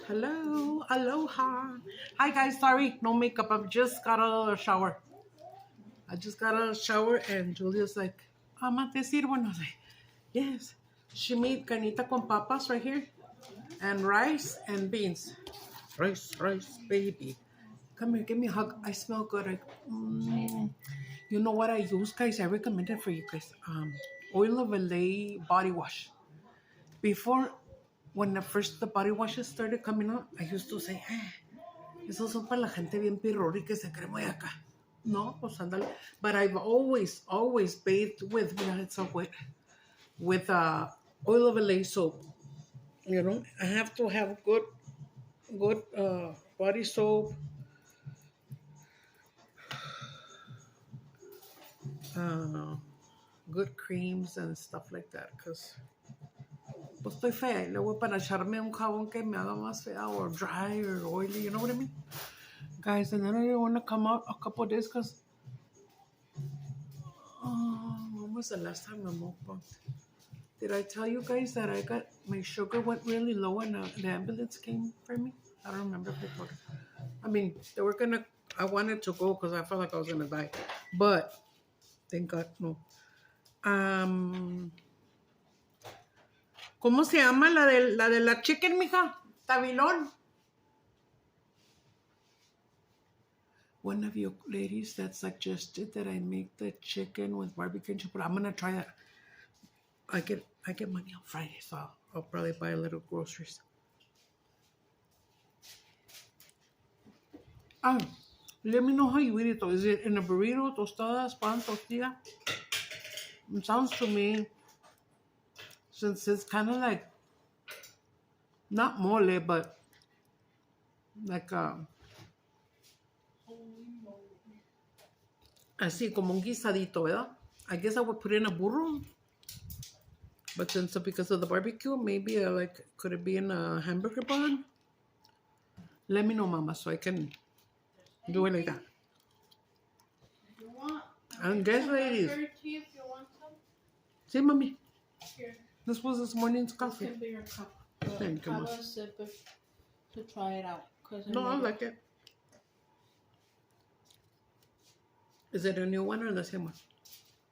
Hello, aloha. Hi guys, sorry, no makeup. I just got out of the shower. I just got out of the shower and Julia's like, Ama, te sirvo? And I was like, yes. She made carnita con papas right here and rice and beans. Rice, baby. Come here, give me a hug. I smell good. You know what I use, guys? I recommend it for you guys. Oil of Olay body wash. Before, when the body washes started coming out, I used to say, esos son para la gente bien pirrori que se cree muy acá. No, pues ándale. But I've always bathed with, yeah, it's so wet, with oil of Olay soap. You know, I have to have good body soap, uh, good creams and stuff like that, because pues estoy fea y luego para echarme un jabón que me haga más fea or dry or oily, you know what I mean? Guys, and then I didn't want to come out a couple of days because when was the last time I mukbanged? Did I tell you guys that my sugar went really low and the ambulance came for me? I don't remember if I told you. I mean, I wanted to go because I felt like I was gonna die, but thank God, no. ¿Cómo se llama la de la chicken, mija? Tabilón. One of you ladies that suggested that I make the chicken with barbecue and chipotle. I'm gonna try that. I get money on Friday, so I'll probably buy a little groceries. Let me know how you eat it though. Is it in a burrito, tostadas, pan, tortilla? It sounds to me, since it's kind of like, not mole, but like así como un guisadito, ¿verdad? I guess I would put in a burro. But since because of the barbecue, maybe could it be in a hamburger bun? Let me know, mama, so I can do it like that. If you want, And guess, ladies. tea if you want some. See, mommy. Here. This was this morning's This coffee. can be your cup. Thank you, Have Mom. a sip to try it out. No, I like it. Is it a new one or the same one?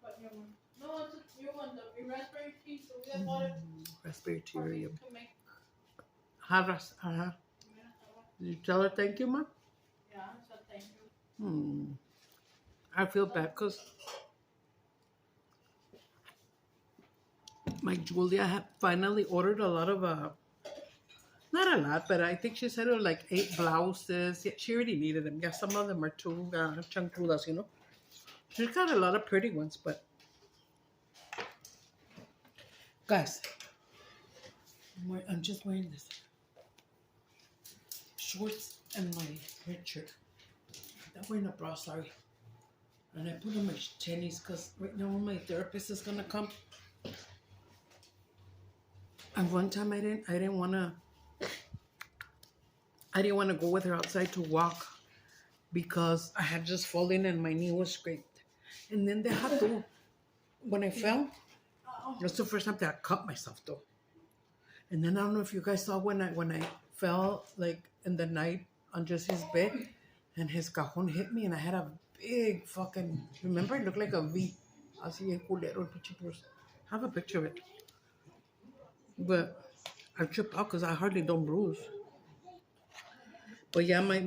What new one? No, it's a new one. The raspberry tea. So we have water. Raspberry tea. For you Did to make. you tell her thank you, Mom? Yeah, so thank you. I feel bad because my Julia had finally ordered a lot of not a lot, but I think she said it was like 8 blouses. Yeah, she already needed them. Yeah, some of them are too chancudas, you know. She's got a lot of pretty ones, but guys, I'm just wearing this shorts and my red shirt. I'm wearing a bra, sorry. And I put on my tennies because right now my therapist is gonna come. And one time I didn't wanna go with her outside to walk because I had just fallen and my knee was scraped. And then when I fell, that's the first time that I cut myself though. And then I don't know if you guys saw when I fell like in the night on Jesse's bed and his cajon hit me and I had a big fucking, remember it looked like a V. Así en culero, I have a picture of it. But I tripped out because I hardly don't bruise. But yeah, my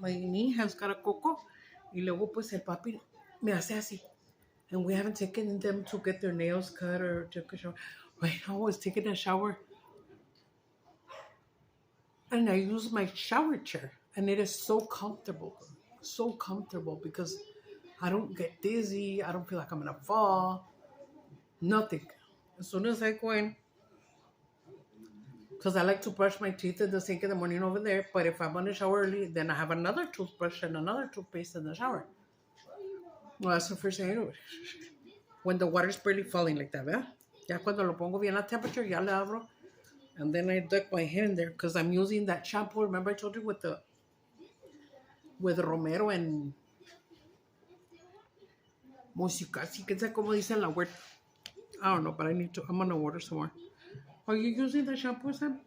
knee has got a coco. Y luego pues el papi me hace así. And we haven't taken them to get their nails cut or took a shower. Right now I was taking a shower. And I use my shower chair. And it is so comfortable. So comfortable because I don't get dizzy. I don't feel like I'm going to fall. Nothing. As soon as I go in, because I like to brush my teeth in the sink in the morning over there. But if I'm going to shower early, then I have another toothbrush and another toothpaste in the shower. Well, that's the first thing I do. When the water's barely falling like that, ¿verdad? Ya cuando lo pongo bien a temperature, ya le abro. And then I duck my hair in there because I'm using that shampoo. Remember I told you with Romero and Musicasi. ¿Qué sé cómo dicen la word? I don't know, but I'm going to order some more. Are you using the shampoo, Sam?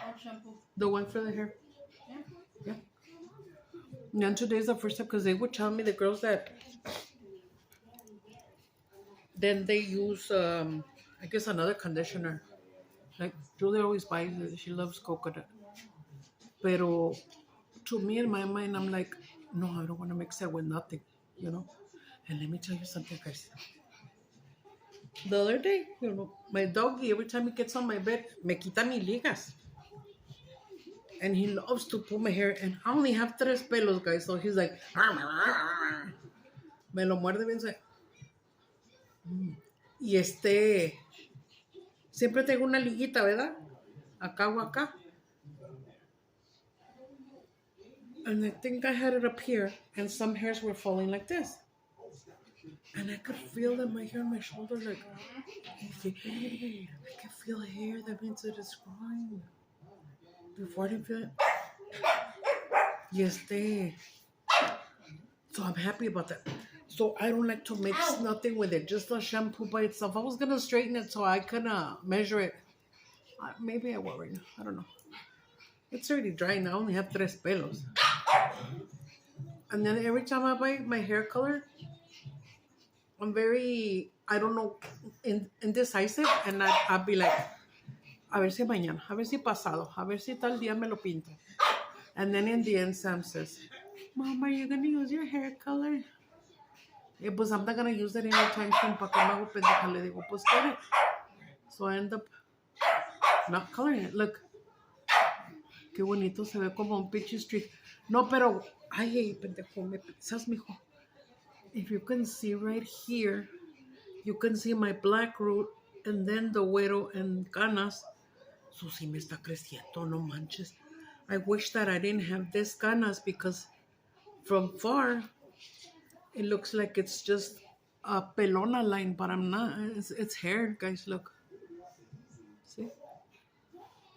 What shampoo? The one for the hair. Yeah. Yeah. And today's the first time because they would tell me the girls that then they use I guess another conditioner. Like Julie always buys it. She loves coconut. Pero to me in my mind I'm like, no, I don't want to mix it with nothing, you know. And let me tell you something, guys. The other day, my doggy, every time he gets on my bed, me quita mi ligas. And he loves to pull my hair. And I only have tres pelos, guys. So he's like, me lo muerde bien. Y siempre tengo una liguita, ¿verdad? Acá o acá. And I think I had it up here. And some hairs were falling like this. And I could feel that my hair on my shoulder, like, I can feel hair. That means that it's growing. Before I didn't feel it. Y so I'm happy about that. So I don't like to mix nothing with it, just the shampoo by itself. I was gonna straighten it so I could measure it. Maybe I will right now. I don't know. It's already dry now. I only have tres pelos. And then every time I buy my hair color, I'm very, I don't know, indecisive. And I'll be like, a ver si mañana, a ver si pasado, a ver si tal día me lo pinto. And then in the end, Sam says, Mom, are you going to use your hair color? Pues I'm not going to use it anytime soon. ¿Para qué me hago pendeja? Le digo, pues get it. So I end up not coloring it. Look. Qué bonito se ve como un pitchy streak. No, pero, ay, pendejo, me pisas, mijo. If you can see right here, you can see my black root and then the güero and canas. So sí me está creciendo, no manches. I wish that I didn't have this canas because from far, it looks like it's just a pelona line, but I'm not. It's hair, guys, look. See?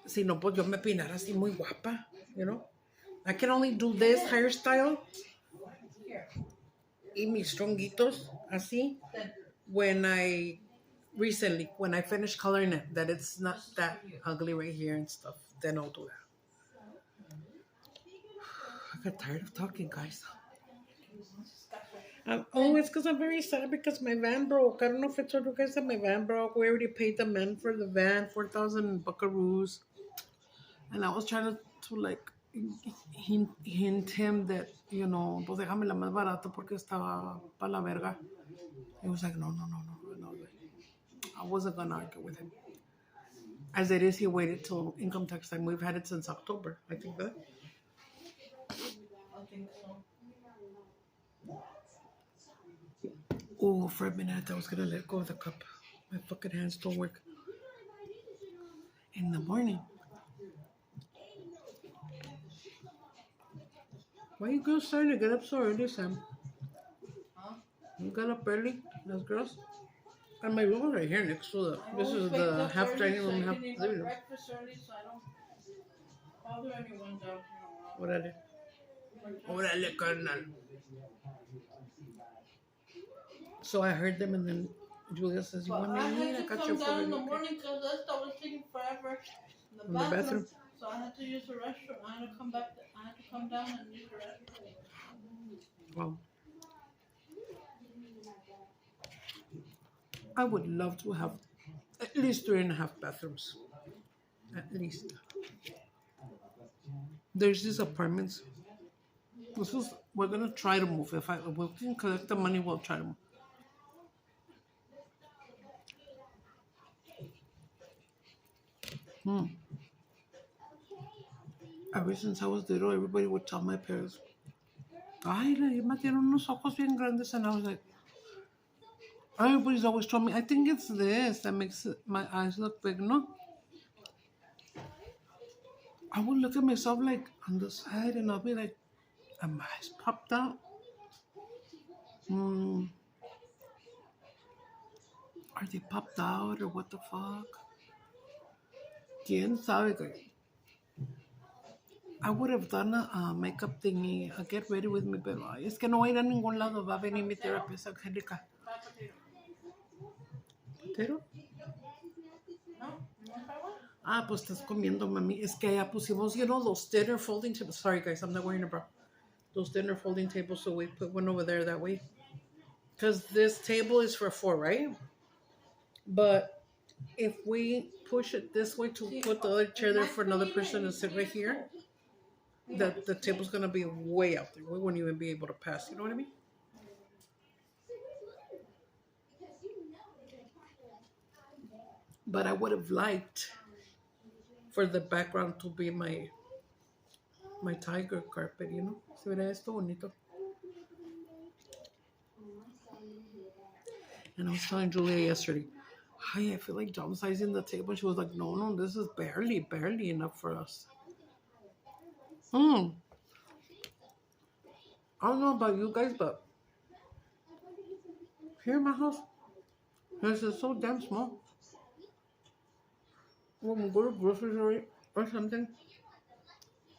Si no, pues yo me pinara así muy guapa, you know? I can only do this hairstyle y mis tronguitos así when I finish coloring it, that it's not that ugly right here and stuff, then I'll do that. I got tired of talking, guys. It's because I'm very sad because my van broke. I don't know if I told you guys that my van broke. We already paid the man for the van, 4,000 buckaroos. And I was trying to like hint him that, pues déjame la más barata porque estaba pa la verga. He was like, no. I wasn't going to argue with him. As it is, he waited till income tax time. We've had it since October. I think that. I think so. Oh, for a minute, I was going to let go of the cup. My fucking hands don't work. In the morning. Why are you girls starting to get up so early, Sam? Huh? You got up early, those girls? And my room right here next to this is the half dining room, half living room. Breakfast early, so I don't bother anyone down Órale. here. Órale, carnal. So I heard them, and then Julia says, "You want me to eat? I had to come down in the morning because I was taking forever in the bathroom. So I had to use the restroom. I had to come back. I had to come down and use the restroom. Wow. I would love to have at least 3.5 bathrooms. At least. There's these apartments. We're gonna try to move. If we can collect the money, we'll try to move. Ever since I was little, everybody would tell my parents, ay, la Irma tiene unos ojos bien grandes. And I was like, everybody's always told me, I think it's this that makes my eyes look big, no? I would look at myself like on the side and I'll be like, are my eyes popped out? Are they popped out or what the fuck? ¿Quién sabe? I would have done a makeup thingy, a get ready with me, pero es que no voy a ir a ningún lado. Va a venir mi terapeuta, Angélica. ¿Potato? No? You want that one? Ah, pues estás comiendo, mami. Es que allá pusimos, those dinner folding tables. Sorry, guys, I'm not wearing a bra. Those dinner folding tables, so we put one over there that way. Because this table is for 4, right? But if we push it this way to put the other chair there for another person to sit right here, the table's going to be way out there. We wouldn't even be able to pass. You know what I mean? But I would have liked for the background to be my tiger carpet, Se verá esto bonito. And I was telling Julia yesterday, hi, I feel like downsizing the table. She was like, no, this is barely enough for us. I don't know about you guys, but here in my house, this is so damn small. When we go to grocery store or something,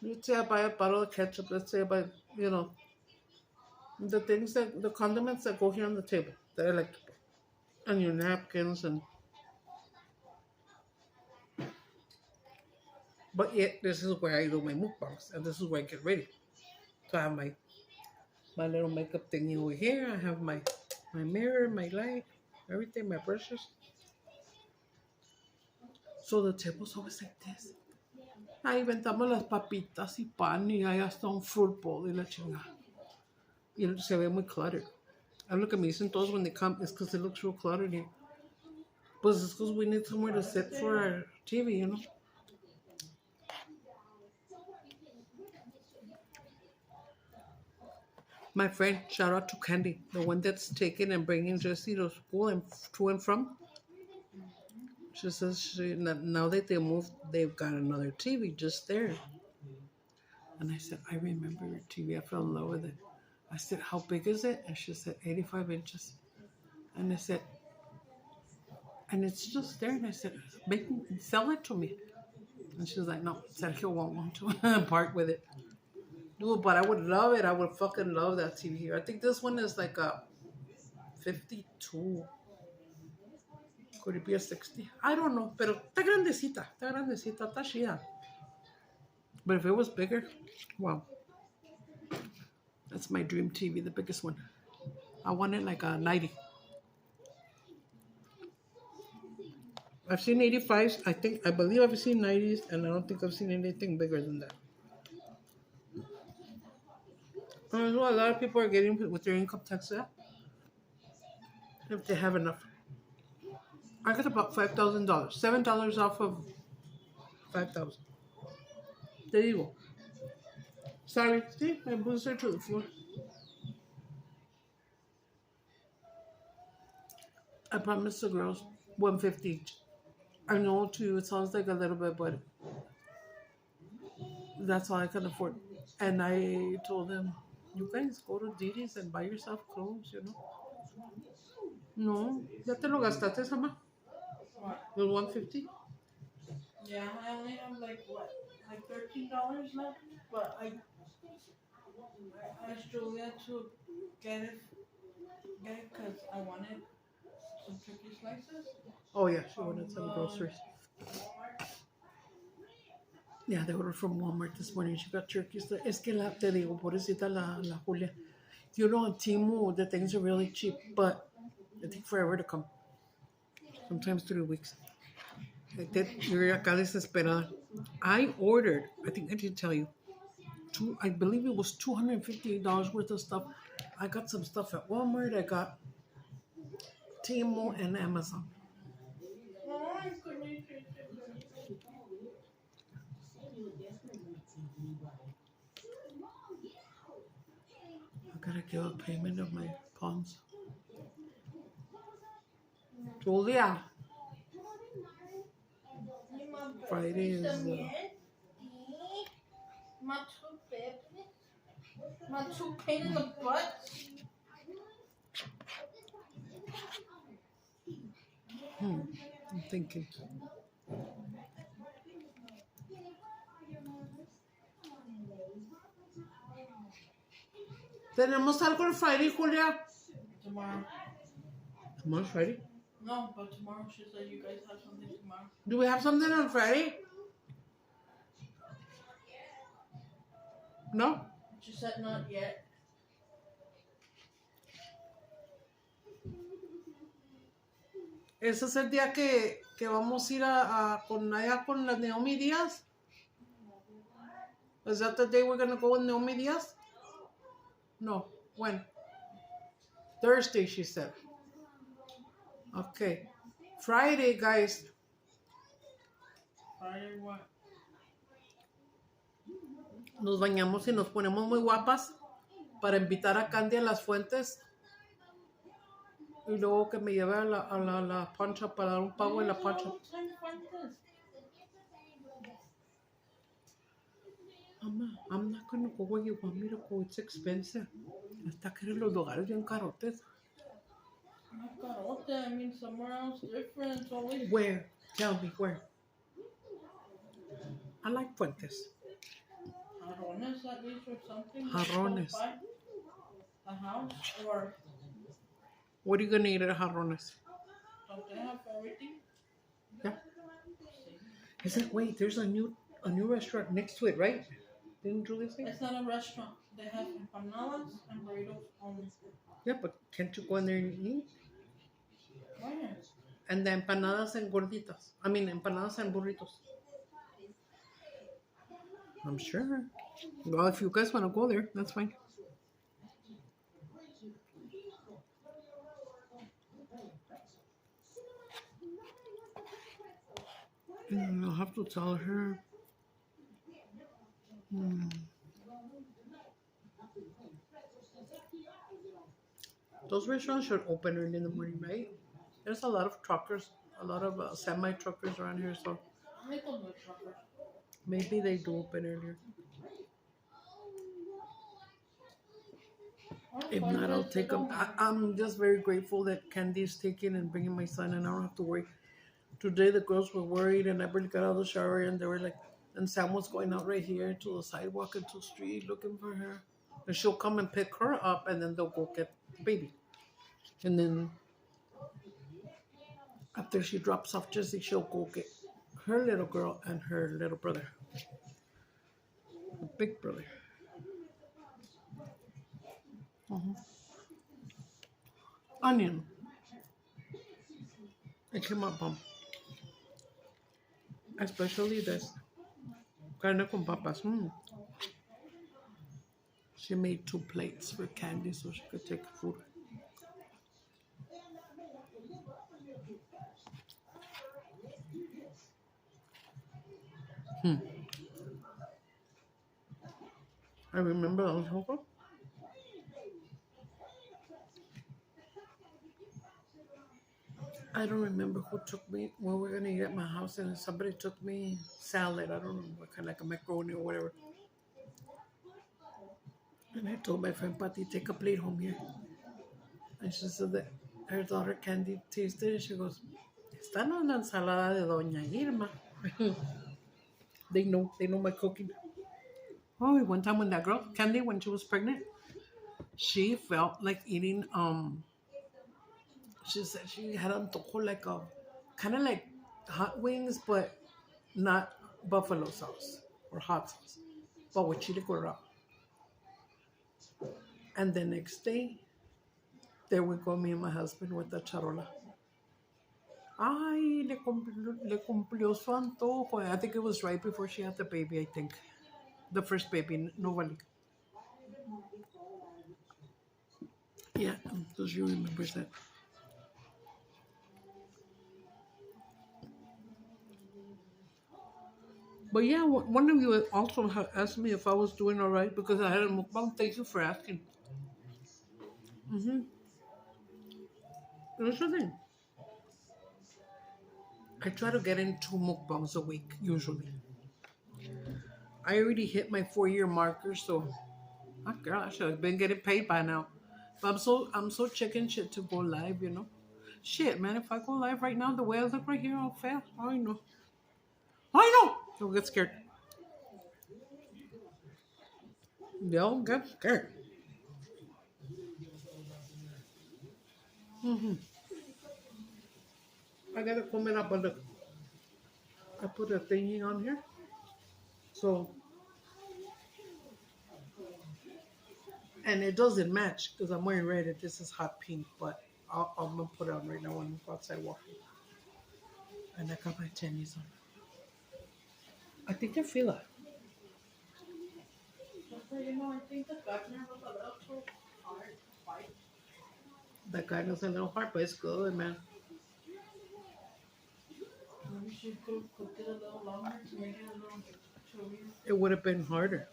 let's say I buy a bottle of ketchup, let's say I buy, the things the condiments that go here on the table that I like to put, and your napkins but yet this is where I do my mukbangs, and this is where I get ready. So I have my little makeup thingy over here. I have my mirror, my light, everything, my brushes. So the table's always like this. Ahí inventamos las papitas y pan y hay hasta un fruit bowl y la chingada. Y se ve muy cluttered. I look at me, dicen todos when they come, it's because it looks real cluttered here. Pues it's because we need somewhere to sit for our TV, My friend, shout out to Candy, the one that's taking and bringing Jesse to school and to and from. She says now that they moved, they've got another TV just there. And I said, I remember your TV. I fell in love with it. I said, how big is it? And she said, 85 inches. And I said, and it's just there. And I said, sell it to me. And she's like, no, Sergio won't want to part with it. Dude, but I would love it. I would fucking love that TV here. I think this one is like a 52. Could it be a 60? I don't know. Pero está grandecita. Está chida. But if it was bigger, wow. That's my dream TV, the biggest one. I want it like a 90. I've seen 85s. I believe I've seen 90s, and I don't think I've seen anything bigger than that. That's what a lot of people are getting with their income tax app, if they have enough. I got about $5,000, $7 off of 5,000. There you go. Sorry, see, I bruised her to the floor. I promised the girls $150 each. I know to you it sounds like a little bit, but that's all I can afford. And I told them, you guys go to Didi's and buy yourself clothes, No, ya te lo gastaste, Sama? What? The $150? Yeah, I only have like $13 left, but I asked Julia to get it because I wanted some turkey slices. Oh yeah, she wanted some groceries. Yeah, they ordered from Walmart this morning. She got turkeys. Es que te digo, pobrecita la Julia. On Temu, the things are really cheap, but they take forever to come. Sometimes 3 weeks. You're acá desesperada. I ordered, I think I did tell you, I believe it was $258 worth of stuff. I got some stuff at Walmart. I got Temu and Amazon. I gotta give a payment of my pawns. Julia. Friday is Not too pain in the butt. I'm thinking. ¿Tenemos algo el Friday, Julia? Tomorrow. Tomorrow's Friday? No, but tomorrow she said you guys have something tomorrow. Do we have something on Friday? No? She said not yet. Ese es el día que vamos a ir con allá con la Naomi Díaz. Is that the day we're going to go with Naomi Díaz? No. When? Thursday, she said. Okay. Friday, guys. Friday what? Nos bañamos y nos ponemos muy guapas para invitar a Candy a las fuentes. Y luego que me lleve a la pancha para dar un pago en la pancha. Mama, I'm not going to go where you want me to go. It's expensive. Hasta que los lugares bien carotes. Not carote. I mean, somewhere else different. It's always... Where? Tell me, where? I like fuentes. Jarrones at least or something. Jarrones. A house or... What are you going to eat at Jarrones? Don't they have everything? Yeah. Wait, there's a new restaurant next to it, right? Didn't Julie say? It's not a restaurant. They have empanadas and burritos only. Yeah, but can't you go in there and eat? Where? And the empanadas and gorditas. I mean, empanadas and burritos. I'm sure. Well, if you guys want to go there, that's fine. I'll have to tell her. Those restaurants should open early in the morning, right? There's a lot of truckers, a lot of semi-truckers around here, so maybe they do open earlier. If not, I'll take them. I'm just very grateful that Candy's taking and bringing my son, and I don't have to worry. Today the girls were worried, and I barely got out of the shower, and they were like, and Sam was going out right here to the sidewalk and to the street looking for her. And she'll come and pick her up, and then they'll go get the baby. And then after she drops off Jessie, she'll go get her little girl and her little brother. The big brother. Onion. It came up, especially this carne con papas. She made 2 plates for Candy so she could take food. I remember that was I don't remember who took me when we were gonna eat at my house, and somebody took me salad. I don't know what kind, like a macaroni or whatever. And I told my friend Patty, take a plate home here. And she said that her daughter Candy tasted it. She goes, "Esta no es la ensalada de Doña Irma." They know my cooking. Oh, one time when that girl Candy, when she was pregnant, she felt like eating she said she had antojo like a kind of like hot wings, but not buffalo sauce or hot sauce, but with chile colorado. And the next day, there we go, me and my husband with the charola. Ay, le cumplió su antojo. I think it was right before she had the baby, I think. The first baby, nobody. Yeah, so she remembers that. But yeah, one of you also asked me if I was doing all right because I had a mukbang. Thank you for asking. That's the thing. I try to get in 2 mukbangs a week, usually. I already hit my 4-year marker, so girl, I should have been getting paid by now. But I'm so chicken shit to go live, you know. Shit, man, if I go live right now, the way I look right here, I'll fail. I know. Don't get scared. Don't get scared. I gotta comb it up, but look, I put a thingy on here. So, and it doesn't match because I'm wearing red and this is hot pink, but I'm gonna put it on right now when I go outside walking. And I got my tennies on. I think I feel it. Just so you know, I think the governor was a little too hard to fight. That guy was a little hard, but it's good, man. Maybe she could cook it a little longer to make it a little chewier. It would have been harder.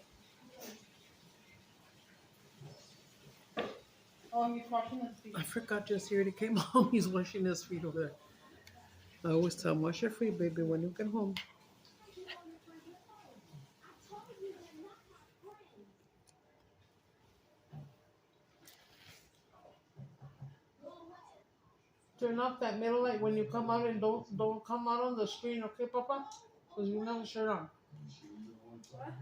Oh, he's washing his feet. I forgot just here he came home. He's washing his feet over there. I always tell him, wash your feet, baby, when you get home. Turn off that middle light when you come out and don't come out on the screen, okay, Papa? Because you have the shirt on. What?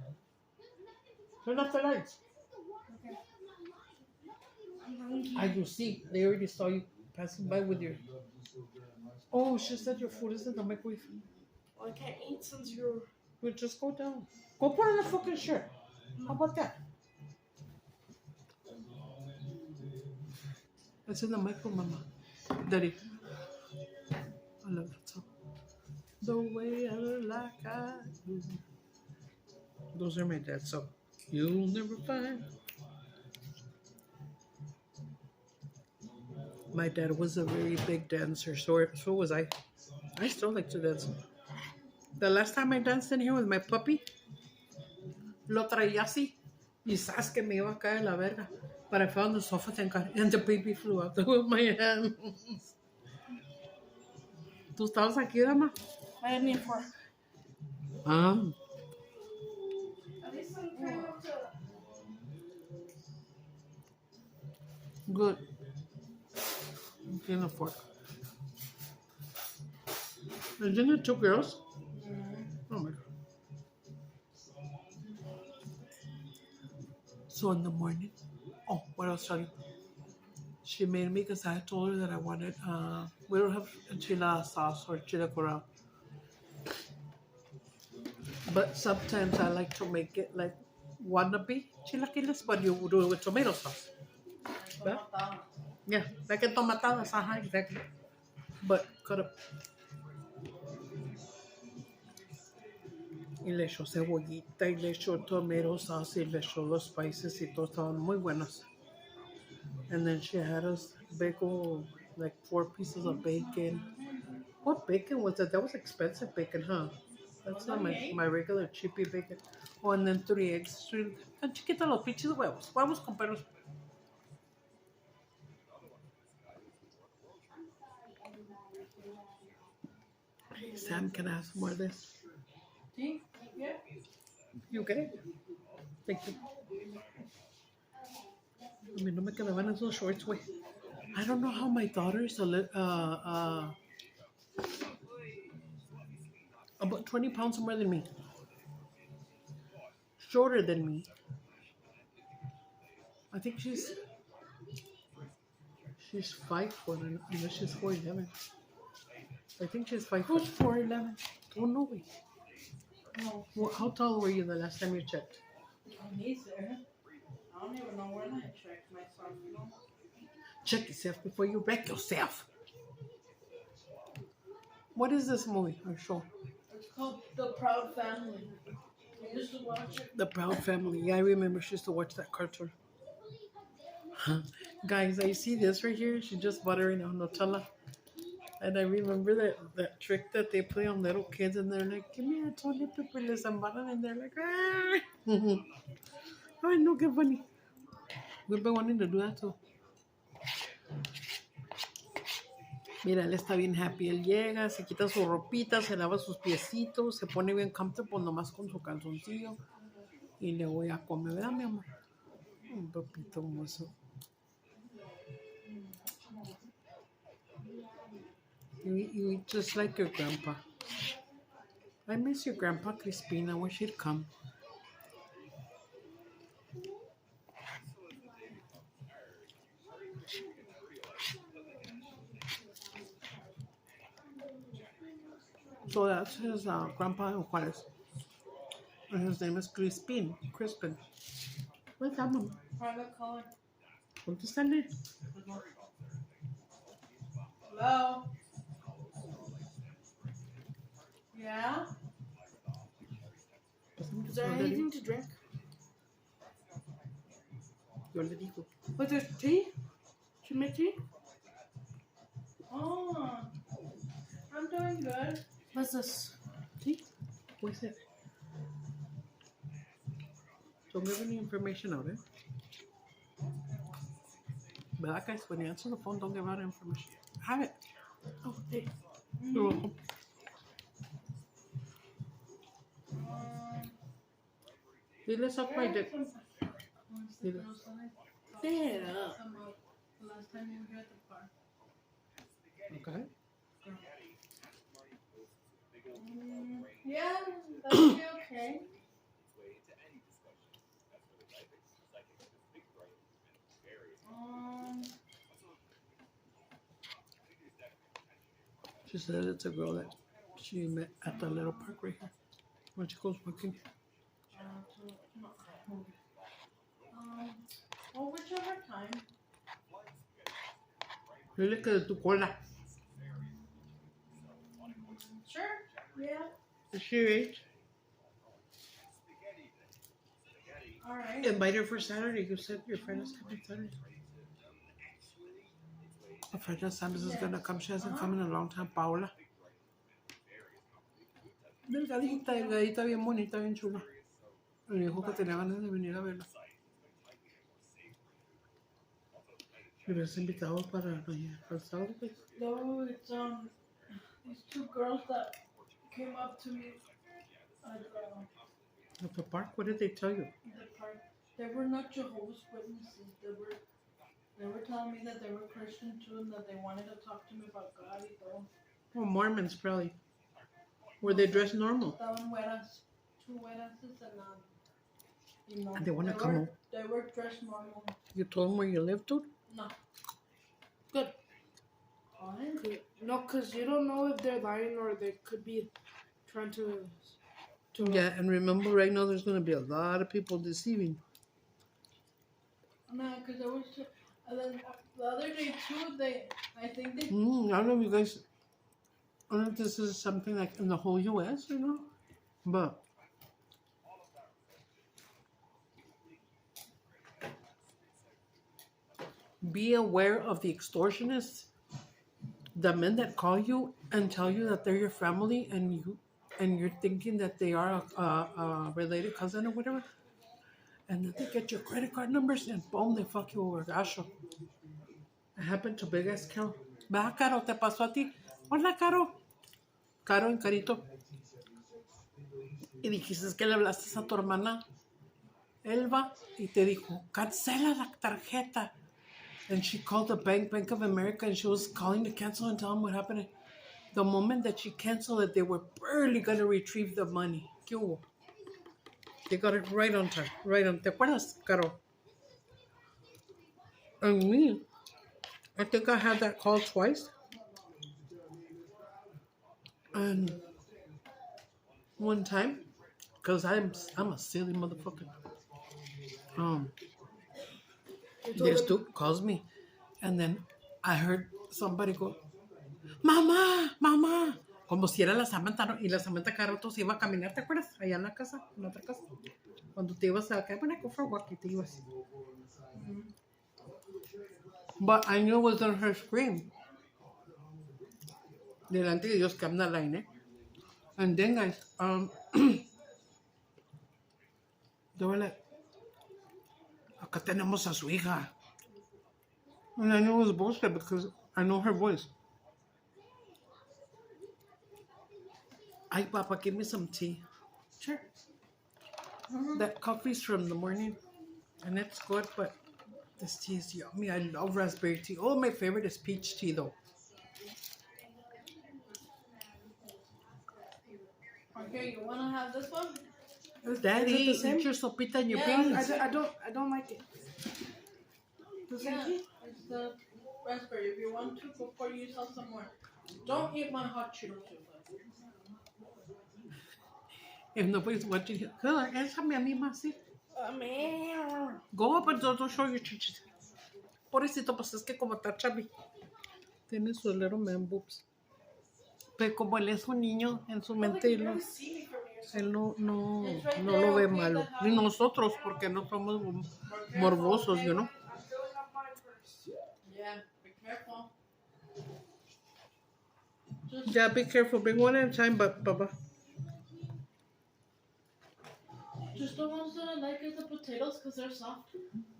Turn off the lights. Okay. I'm hungry. I do see. They already saw you passing by with your. Oh, she said your food is in the microwave. Well, I can't eat since you're. Well, just go down. Go put on a fucking shirt. How about that? It's in the microwave, Mama. Daddy. I love that song. The way I like I do. Those are my dad's song. You'll never find. My dad was a very big dancer, so was I. I still like to dance. The last time I danced in here with my puppy, lo traía así, y sabes que me iba a caer la verga. But I found the sofa, thank God, and the baby flew out of my hands. ¿Tú estabas aquí, dama? I didn't eat for. Ah. At least I'm trying not to. Good. I'm getting a fork. Isn't it 2 girls? Oh my God. So in the morning, oh, what else, Shani? She made me because I told her that I wanted, we don't have enchilada sauce or chile coral. But sometimes I like to make it like wannabe chilaquiles, but you do it with tomato sauce. Yeah? Yeah, like entomatadas, exactly. But cut up. Y le echó cebollita y le echó tomato sauce y le echó los spices y todos estaban muy buenos. And then she had us big old, like 4 pieces of bacon. What bacon was that? That was expensive bacon, huh? That's not my regular cheapy bacon. Oh, and then 3 eggs. Tan chiquitos los pinches huevos. Vamos a comprarlos. Hey, Sam, can I have some more of this? See? Yeah. You get it? Thank you. I mean, no me quedaban esos shorts, güey. I don't know how my daughter is about 20 pounds more than me. Shorter than me. I think she's 5 foot, unless she's 4'11". I think she's 5 foot. Who's 4'11"? Oh, no way. No. Well, how tall were you the last time you checked? He's there. I don't even know when I checked myself, you know. Check yourself before you wreck yourself. What is this movie or show? It's called The Proud Family. I used to watch it. The Proud Family. Yeah, I remember she used to watch that cartoon. Guys, I see this right here. She just bought it right now, Nutella. And I remember that trick that they play on little kids, and they're like, give me a toilet paper, les embarran, and they're like, ah. Ay, no, qué funny. We've been wanting to do that too. Mira, él está bien happy. Él llega, se quita su ropita, se lava sus piecitos, se pone bien comfortable nomás con su calzoncillo. Y le voy a comer, ¿verdad, mi amor? Un papito hermoso. You eat just like your grandpa. I miss your grandpa, Crispina. I wish he'd come. So that's his grandpa in Juarez. And his name is Crispin. Crispin. What's that, Mom? Private caller. Contéstale. Hello? Yeah? Is there anything to drink? Yo le digo. But there's tea? Should make tea? Oh. I'm doing good. What's this? Sí. Puede ser. Don't give any information out, eh? ¿Verdad, guys? When you answer the phone, don't give out information. Have it. Oh, hey. You're welcome. Dile suck my dick. Dile. Say it up. The last time you were here at the park. Okay. Yeah, that would be okay. She said it's a girl that she met at the little park right here when she goes walking. Well, whichever time. Dile que de tu cola. Sure, yeah. Is she age? Alright. Invite her for Saturday. You said your friend is coming Saturday. My friend Sam is gonna come. She hasn't come in a long time. Paola. Delgadita, delgadita, bien bonita, bien chula. Me dijo que tenía ganas de venir a verla. Me hubieras invitado para el sábado, pues. No, it's these two girls that came up to me At the park, what did they tell you? at the park. They were not Jehovah's Witnesses. They were telling me that they were Christian too and that they wanted to talk to me about God y todo. Oh, Mormons, probably. Were they dressed normal? Estaban güeras, two güeras and you know. And they want to come home. They were dressed normal. You told them where you lived, dude? No. Good. Why? No, because you don't know if they're lying or they could be trying to Yeah, and remember right now there's going to be a lot of people deceiving. No, because there was two, and then the other day too, I think they, I don't know if you guys, I don't know if this is something like in the whole U.S., you know, but be aware of the extortionists, the men that call you and tell you that they're your family and you're thinking that they are a related cousin or whatever, and then they get your credit card numbers and boom, they fuck you over. Gosh, it happened to Big Ass Carol. Va, Caro, te pasó a ti. Hola, Caro. Caro en Carito. Y dijiste que le hablaste a tu hermana Elba y te dijo, cancela la tarjeta. And she called the Bank of America, and she was calling to cancel and tell them what happened. The moment that she canceled it, they were barely going to retrieve the money. ¿Qué hubo? They got it right on time. Right on. ¿Te acuerdas, Caro? And me, I think I had that call twice. And one time, because I'm a silly motherfucker. This dude calls me, and then I heard somebody go, "Mamá, mamá," como si era la Samantha, ¿no? Y la Samantha cada rato se iba a caminar, ¿te acuerdas? Allá en la casa, en la otra casa. Cuando te ibas a acá, bueno, go for a walk y te ibas. But I knew it wasn't her scream. Delante de Dios que I'm not lying, eh? And then guys, they were like, acá tenemos a su hija. And I knew it was bullshit because I know her voice. Ay, Papa, give me some tea. Sure. That coffee's from the morning, and it's good, but this tea is yummy. I love raspberry tea. Oh, my favorite is peach tea, though. okay, you wanna have this one? Daddy, Is it the same? eat your sopita and your Yeah, beans. I don't like it. The same Yeah, tea? it's the raspberry. If you want to, before you sell some more. Don't eat my hot Cheetos too fast. If nobody's watching you, échame a mí más, sí. Go up and don't show your chichis. Pobrecito, pues es que como está chubby. Tiene sus little man boobs. Pero como él es un niño, en su mente él no lo ve malo. Ni nosotros, porque no somos morbosos, you know. Yeah, be careful. Yeah, be careful. Bring one at a time, Papa. Just the ones that I like is the potatoes because they're soft.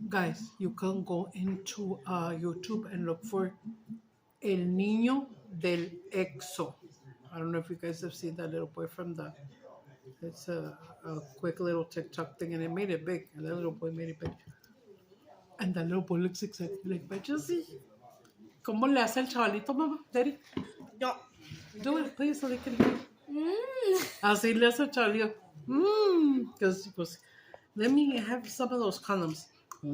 Guys, you can go into YouTube and look for El Niño del Exo. I don't know if you guys have seen that little boy from the... It's a quick little TikTok thing, and it made it big. And that little boy made it big. And that little boy looks exactly like Benji. ¿Cómo le hace el chavalito, mamá? Daddy? No. Do it, please, so they can hear. Así le hace el chavalito. Because he goes, let me have some of those condoms. Yeah,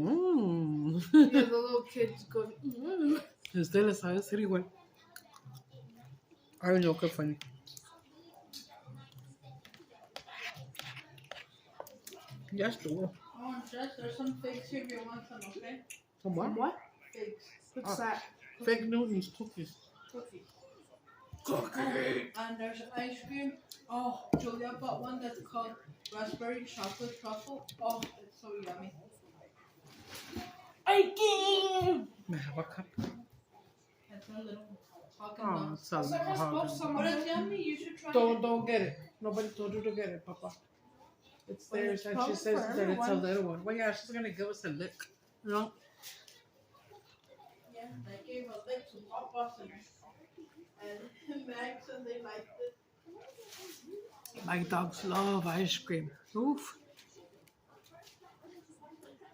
the little kids go. Usted le sabe decir igual. Ay, no, qué funny. Ya estuvo. Oh, and Jess, there's some figs here if you want some, okay? Some what? What? Figs. What's that? Fake Newton's cookies. Cookies. And there's ice cream. Oh, Julia bought one that's called raspberry chocolate truffle. Oh, it's so yummy. I can't. May I have a cup? It's a little Haagen Oh, Dazs. it's a So I suppose some But it's yummy. You should try it. Don't get it. Nobody told you to get it, Papa. It's But theirs, it's and she probably says for that it's a everyone. little one. Well, yeah, she's gonna give us a lick. No, Yeah, I gave a lick to Papa and Max, and they liked it. my dogs love ice cream. Oof.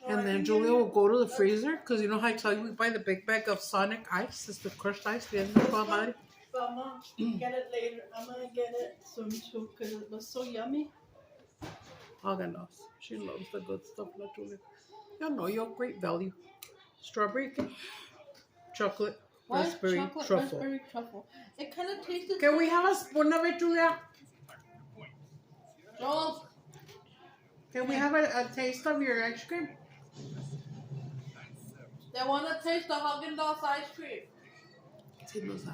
And then Julia will go to the freezer, because you know how I tell you we buy the big bag of Sonic ice? It's the crushed ice. The Mama, get it later. I'm gonna get it soon too, because it was so yummy. Haagen-Dazs. She loves the good stuff, La Julia. You know, you're great value. Strawberry cake, chocolate, raspberry, Chocolate truffle. raspberry truffle. It kind of tasted. Can we have a spoon of it, Julia? Joel, Can we have a taste of your ice cream? they want to taste the Haagen Dazs ice cream. Sí, nos da.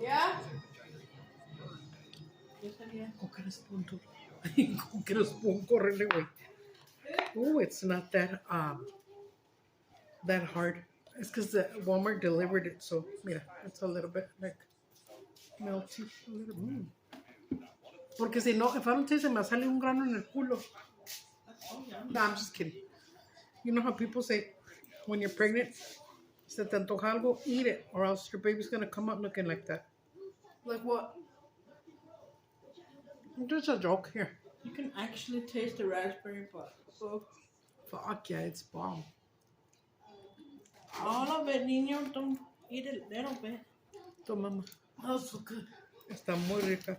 Yeah? Yes, I guess. Go get a spoon, too. Go get a spoon, correle, güey. Oh, it's not that hard. It's because the Walmart delivered it, so mira, it's a little bit like melty. A little, Porque si no, if I don't taste it, me sale un grano en el culo. That's so yummy. No, I'm just kidding. You know how people say when you're pregnant, se te antoja algo, eat it, or else your baby's gonna come out looking like that. Like what? Just a joke here. You can actually taste the raspberry, but so Fuck yeah, it's bomb. all of it, niño, don't eat a little bit. Toma, mamá. Oh, so good. Está muy rica.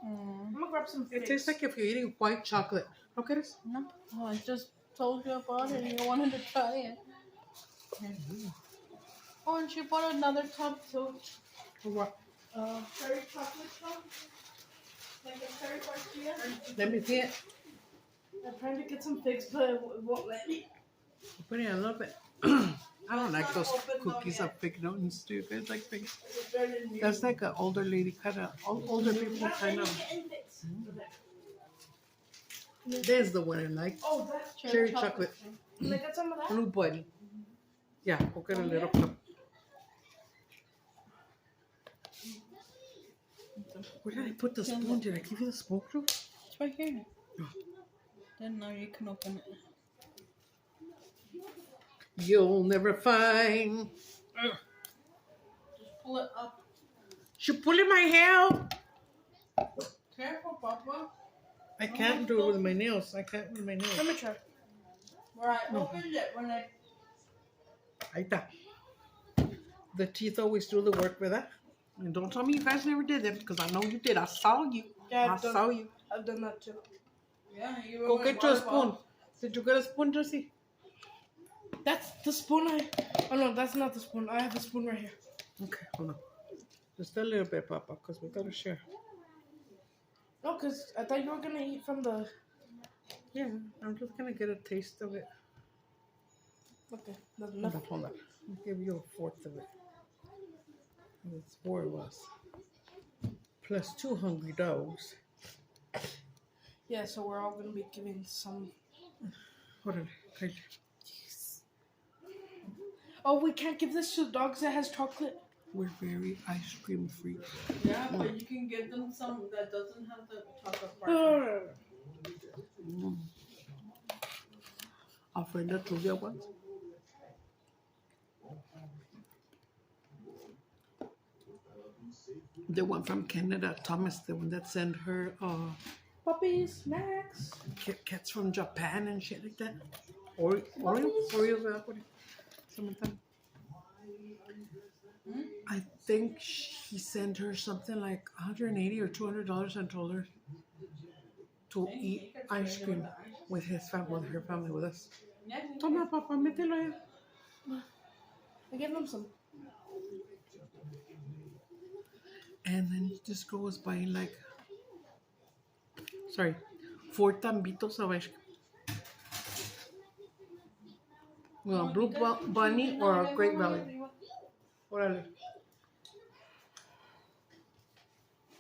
I'm gonna grab some It figs. tastes like if you're eating white chocolate. ¿No quieres? No, oh, I just told you about it and you wanted to try it. Oh, and she bought another tub too. For what? Cherry chocolate tub. Like a cherry tortilla. Let me see it. I'm trying to get some figs, but it won't let me. Put it a little bit. I don't like those cookies of fig Newtons. Do you guys like figs? It's very new. That's like an older lady kind of, older people kind of. There's the one I like. Oh, that's Cherry chocolate. Can I get some of that? Blue bunny. Yeah, go get a little cup. Where did I put the spoon? Did I give you the spoon, too? It's right here. Oh. Then now you can open it. You'll never find. Just pull it up. She pulling my hair. Careful, Papa. I can't do it with my nails. I can't with my nails. Let me try. Where I opened it when I. Ahí está. The teeth always do the work with that. And don't tell me you guys never did it because I know you did. I saw you. Yeah, I saw you. I've done that too. Yeah, you were. Go with get your volleyball. spoon. Did you get a spoon, Josie? That's the spoon Oh no, that's not the spoon. I have a spoon right here. Okay, hold on. Just a little bit, Papa, because we got to share. No, because I thought you were going to eat from the... Yeah, I'm just gonna get a taste of it. Okay, that's Hold enough. on, hold on. I'll give you a fourth of it. It's 4 of us. Plus 2 hungry dogs. Yeah, so we're all going to be giving some... Hold on. Okay. Oh, we can't give this to dogs that has chocolate. We're very ice cream freaks. Yeah, but you can give them some that doesn't have the chocolate part. Mm. A friend that told you once. The one from Canada, Thomas, the one that sent her Puppies, snacks. cats from Japan and shit like that. Oreos, something. I think he sent her something like $180 or $200 and told her to eat ice cream with his family, with her family, with us. Toma, papá, mételo ahí. I gave them some. And then this girl was buying like, 4 tambitos of ice cream. Well, a blue bunny or a Great Valley. Órale.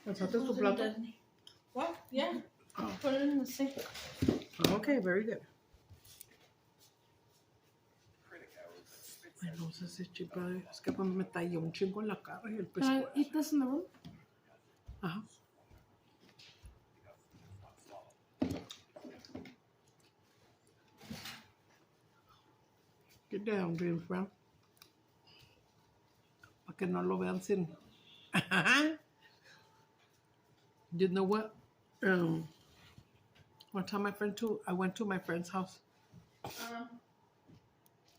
¿Pensaste tu plato? What? Yeah. Oh. Put it in the sink. Okay, very good. Ay, no sé si chipa, es que me talló un chingo en la cara y el Can I pescuezo. eat this in the room? Ajá. Get down, James Brown. Para que no lo vean sin. You know what? One time I went to my friend's house.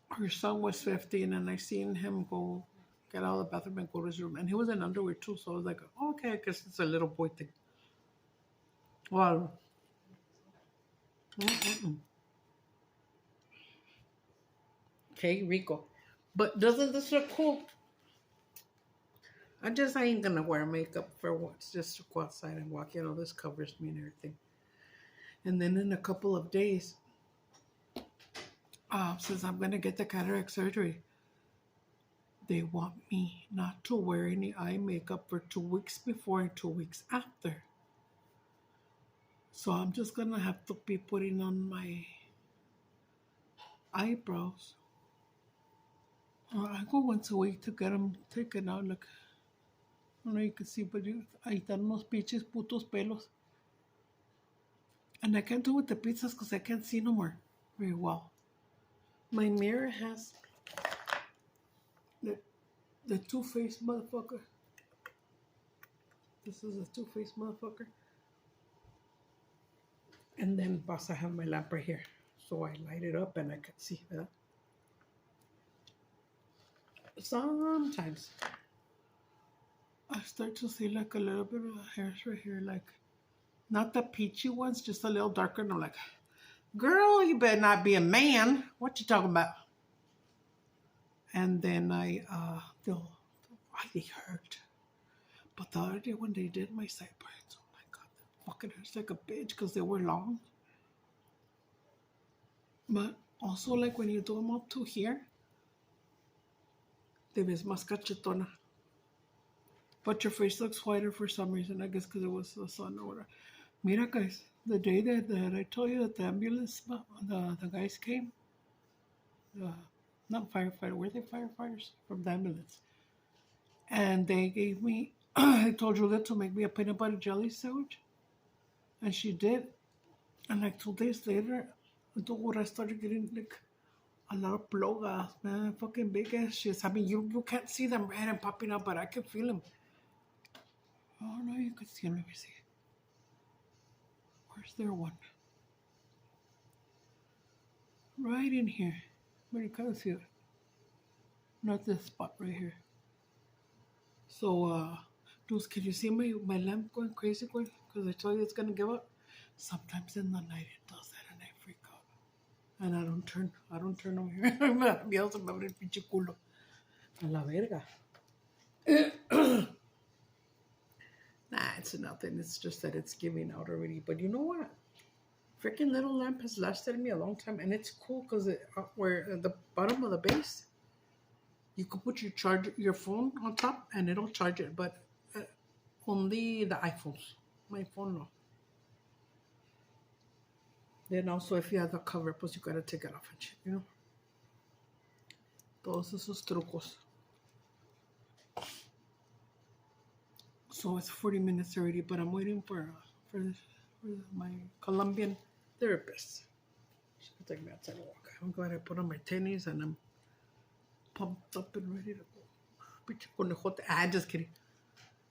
Her son was 15 and I seen him go get out of the bathroom and go to his room. And he was in underwear too, so I was like, oh, okay, I guess it's a little boy thing. Well, okay, Rico. But doesn't this look cool? I ain't gonna wear makeup for once, just to go outside and walk. You know, this covers me and everything. And then in a couple of days, since I'm gonna get the cataract surgery, they want me not to wear any eye makeup for 2 weeks before and 2 weeks after. So I'm just gonna have to be putting on my eyebrows. I go once a week to get them taken out. Look, I don't know if you can see, but ahí están unos pinches putos pelos. And I can't do with the pizzas because I can't see no more very well. My mirror has the two-faced motherfucker. This is a two-faced motherfucker. And then plus I have my lamp right here. So I light it up and I can see that. Sometimes I start to see like a little bit of hairs right here, like not the peachy ones, just a little darker. And I'm like, girl, you better not be a man. What you talking about? And then they'll really hurt. But the other day when they did my sideburns, oh my God, that fucking hurts like a bitch because they were long. But also like when you do them up to here, te ves más cachetona. But your face looks whiter for some reason, I guess because it was the sun or whatever. Mira, guys, the day that I told you that the ambulance, the guys came, not firefighter, were they firefighters? From the ambulance. And they gave me, I told Julia to make me a peanut butter jelly sandwich. And she did. And like 2 days later, I started getting like a lot of blogas, man, fucking big ass shits. I mean, you can't see them red and popping up, but I can feel them. Oh, no, you can see them. Let me see. Where's their one? Right in here. But you can't see it. Not this spot right here. So, dudes, can you see my lamp going crazy? Because I told you it's going to give up. Sometimes in the night it does that and I freak out. And I don't turn over here. Me da miedo, se me abre el pinche culo. A la verga. Nah, it's it's nothing. It's just that it's giving out already. But you know what? Freaking little lamp has lasted me a long time, and it's cool because where at the bottom of the base, you could put your phone on top, and it'll charge it. But only the iPhones. My phone no. Then also, if you have the cover, pues you gotta take it off and shit, you know. Todos esos trucos. So it's 40 minutes already, but I'm waiting for my Colombian therapist. She can take me outside and walk. I'm glad I put on my tennies and I'm pumped up and ready to go. Pinche conejote. Ah, just kidding.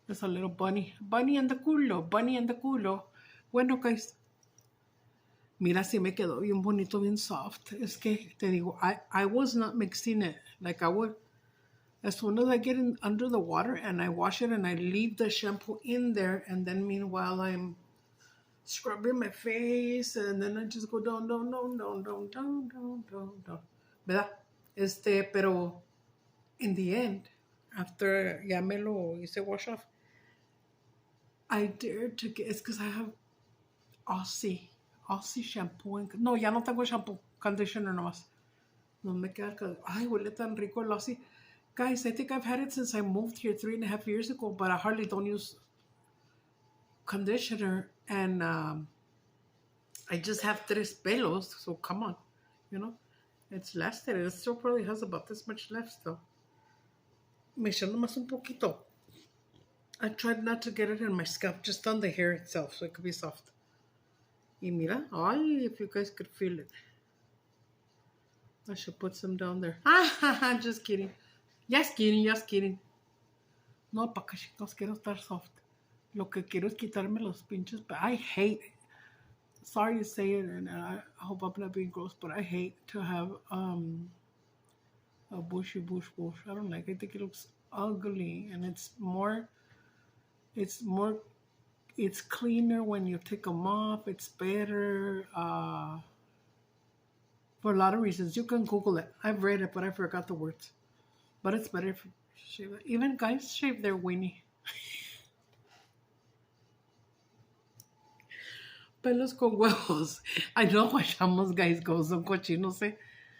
There's a little bunny. Bunny and the culo. Bunny and the culo. Bueno, guys. Mira, si me quedó bien bonito, bien soft. Es que, te digo, I was not mixing it. Like I would. As soon as I get under the water and I wash it and I leave the shampoo in there, and then meanwhile I'm scrubbing my face, and then I just go down. ¿Verdad? Pero in the end, after ya me lo hice wash off, I dared to get, it's because I have Aussie shampoo. No, ya no tengo shampoo, conditioner nomás. No me queda, ay, huele tan rico el Aussie. Guys, I think I've had it since I moved here 3.5 years ago, but I hardly don't use conditioner, and I just have tres pelos, so come on, you know, it's lasted. It still probably has about this much left still. Me eché nomás un poquito. I tried not to get it in my scalp, just on the hair itself, so it could be soft. Y mira, ay, if you guys could feel it. I should put some down there. Just kidding. Just kidding. No, pa' que chicos, quiero estar soft. Lo que quiero es quitarme los pinches. But I hate, sorry to say it, and I hope I'm not being gross, but I hate to have a bushy bush. I don't like it. I think it looks ugly, and it's cleaner when you take them off. It's better for a lot of reasons. You can Google it. I've read it, but I forgot the words. But it's better if you shave it. Even guys shave their weenie. Pelos con huevos. I know why chamos guys go son cochinos, eh?